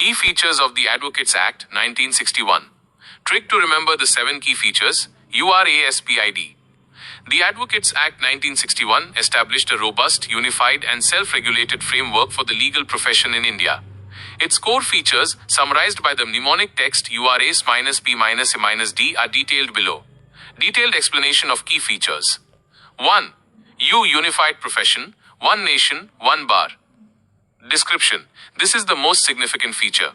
Key features of the Advocates Act 1961. Trick to remember the 7 key features. URASPID. The Advocates Act 1961 established a robust, unified and self-regulated framework for the legal profession in India. Its core features, summarized by the mnemonic text URAS-P-A-D, are detailed below. Detailed explanation of key features. 1. Unified profession, one nation, one bar. Description. This is the most significant feature.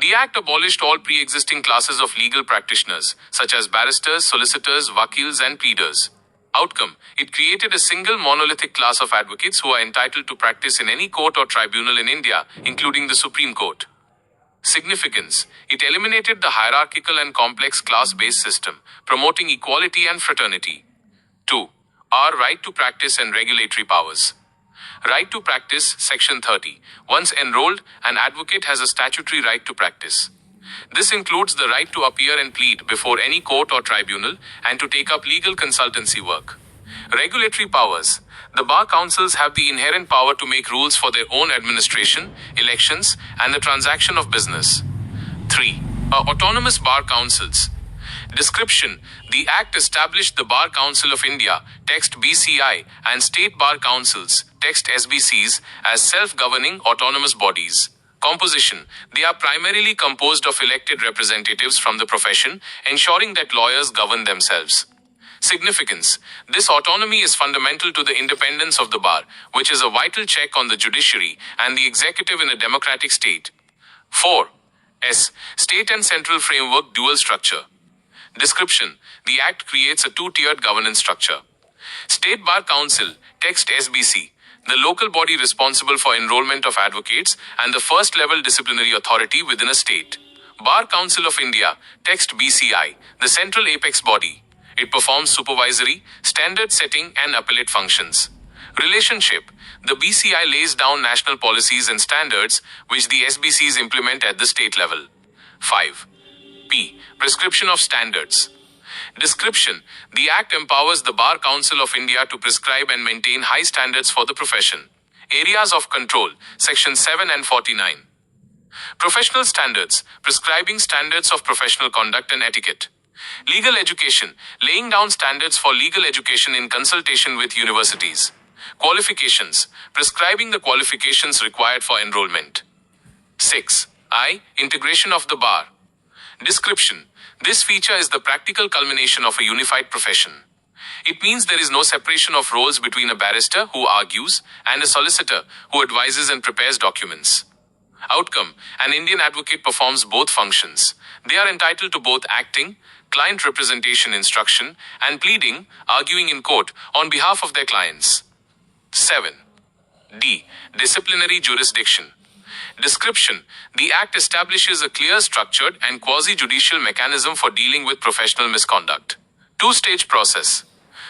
The Act abolished all pre-existing classes of legal practitioners, such as barristers, solicitors, vakils, and pleaders. Outcome. It created a single monolithic class of advocates who are entitled to practice in any court or tribunal in India, including the Supreme Court. Significance. It eliminated the hierarchical and complex class-based system, promoting equality and fraternity. 2. Our right to practice and regulatory powers. Right to practice, Section 30. Once enrolled, an advocate has a statutory right to practice. This includes the right to appear and plead before any court or tribunal and to take up legal consultancy work. Regulatory powers. The bar councils have the inherent power to make rules for their own administration, elections, and the transaction of business. 3. Autonomous bar councils. Description. The Act established the Bar Council of India, text BCI, and State Bar Councils, text SBCs, as self-governing autonomous bodies. Composition. They are primarily composed of elected representatives from the profession, ensuring that lawyers govern themselves. Significance. This autonomy is fundamental to the independence of the bar, which is a vital check on the judiciary and the executive in a democratic state. 4. State and central framework dual structure. Description. The Act creates a two-tiered governance structure. State Bar Council, text SBC, the local body responsible for enrollment of advocates and the first-level disciplinary authority within a state. Bar Council of India, text BCI, the central apex body. It performs supervisory, standard-setting and appellate functions. Relationship. The BCI lays down national policies and standards, which the SBCs implement at the state level. 5. Prescription of standards. Description. The Act empowers the Bar Council of India to prescribe and maintain high standards for the profession. Areas of control, Section 7 and 49. Professional standards, prescribing standards of professional conduct and etiquette. Legal education, laying down standards for legal education in consultation with universities. Qualifications, prescribing the qualifications required for enrollment. 6. Integration of the bar. Description. This feature is the practical culmination of a unified profession. It means there is no separation of roles between a barrister who argues and a solicitor who advises and prepares documents. Outcome. An Indian advocate performs both functions. They are entitled to both acting, client representation instruction, and pleading, arguing in court, on behalf of their clients. 7. Disciplinary jurisdiction. Description. The Act establishes a clear, structured, and quasi-judicial mechanism for dealing with professional misconduct. Two-stage process.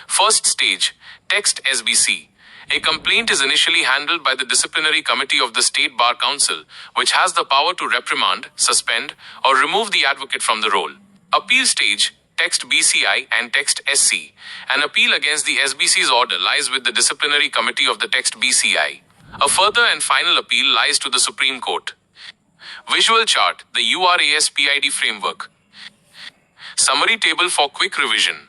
First stage, text SBC. A complaint is initially handled by the disciplinary committee of the State Bar Council, which has the power to reprimand, suspend, or remove the advocate from the role. Appeal stage, text BCI and text SC. An appeal against the SBC's order lies with the disciplinary committee of the text BCI. A further and final appeal lies to the Supreme Court. Visual chart, the URASPID framework. Summary table for quick revision.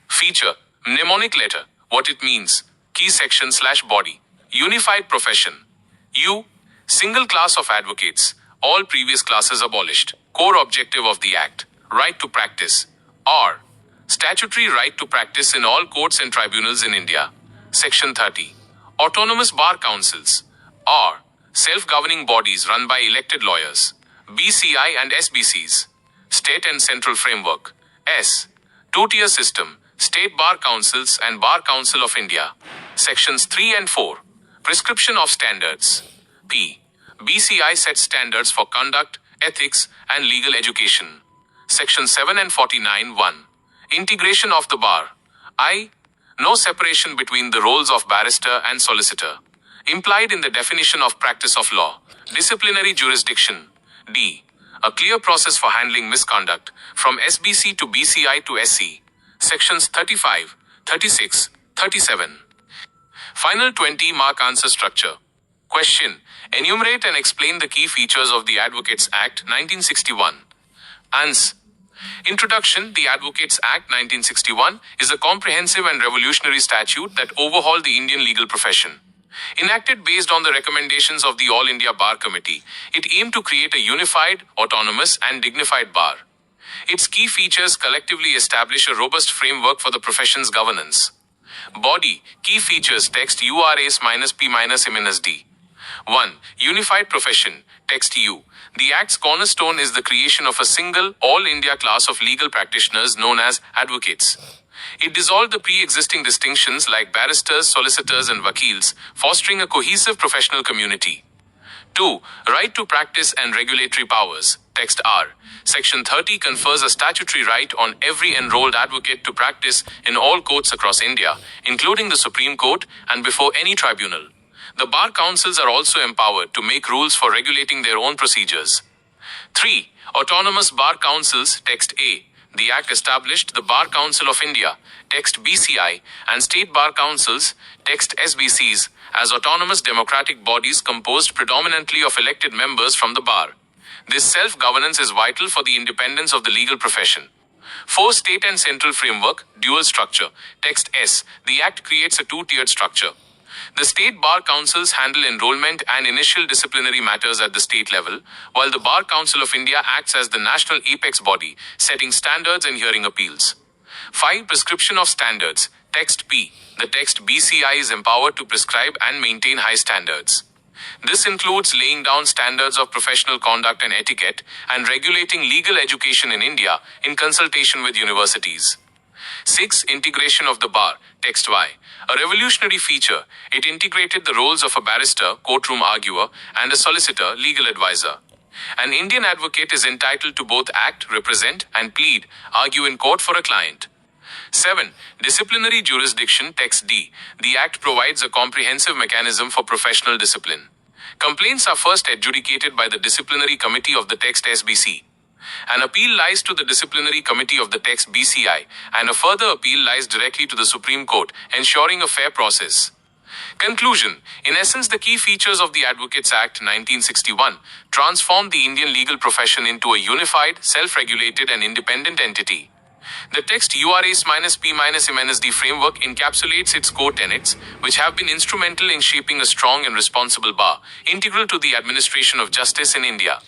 Feature, mnemonic letter, what it means. Key section / body. Unified profession. U, single class of advocates. All previous classes abolished. Core objective of the Act. Right to practice. R, statutory right to practice in all courts and tribunals in India. Section 30. Autonomous bar councils. R, self-governing bodies run by elected lawyers. BCI and SBCs. State and central framework. S, two-tier system. State Bar Councils and Bar Council of India. Sections 3 and 4. Prescription of standards. P, BCI sets standards for conduct, ethics, and legal education. Section 7 and 49 1. Integration of the bar. I, no separation between the roles of barrister and solicitor. Implied in the definition of practice of law. Disciplinary jurisdiction. D, a clear process for handling misconduct, from SBC to BCI to SC. Sections 35, 36, 37. Final 20-mark answer structure. Question. Enumerate and explain the key features of the Advocates Act 1961. Answer. Introduction. The Advocates Act 1961 is a comprehensive and revolutionary statute that overhauled the Indian legal profession. Enacted based on the recommendations of the All India Bar Committee, it aimed to create a unified, autonomous, and dignified bar. Its key features collectively establish a robust framework for the profession's governance. Body. Key features. Text URAS-P-M-D. 1. Unified profession. Text U. The Act's cornerstone is the creation of a single, all-India class of legal practitioners known as advocates. It dissolved the pre-existing distinctions like barristers, solicitors, and vakils, fostering a cohesive professional community. 2. Right to practice and regulatory powers. Text R. Section 30 confers a statutory right on every enrolled advocate to practice in all courts across India, including the Supreme Court and before any tribunal. The bar councils are also empowered to make rules for regulating their own procedures. 3. Autonomous bar councils. Text A. The Act established the Bar Council of India, text BCI, and state bar councils, text SBCs, as autonomous democratic bodies composed predominantly of elected members from the bar. This self-governance is vital for the independence of the legal profession. 4. State and central framework, dual structure. Text S. The Act creates a two-tiered structure. The state bar councils handle enrollment and initial disciplinary matters at the state level, while the Bar Council of India acts as the national apex body, setting standards and hearing appeals. 5. Prescription of standards. Text P. The text BCI is empowered to prescribe and maintain high standards. This includes laying down standards of professional conduct and etiquette and regulating legal education in India in consultation with universities. 6. Integration of the bar. Text Y. A revolutionary feature, it integrated the roles of a barrister, courtroom arguer, and a solicitor, legal advisor. An Indian advocate is entitled to both act, represent, and plead, argue in court for a client. 7. Disciplinary jurisdiction. Text D. The Act provides a comprehensive mechanism for professional discipline. Complaints are first adjudicated by the Disciplinary Committee of the text SBC. An appeal lies to the Disciplinary Committee of the text BCI, and a further appeal lies directly to the Supreme Court, ensuring a fair process. Conclusion. In essence, the key features of the Advocates Act 1961 transformed the Indian legal profession into a unified, self-regulated, and independent entity. The text URAS-P-M-D framework encapsulates its core tenets, which have been instrumental in shaping a strong and responsible bar, integral to the administration of justice in India.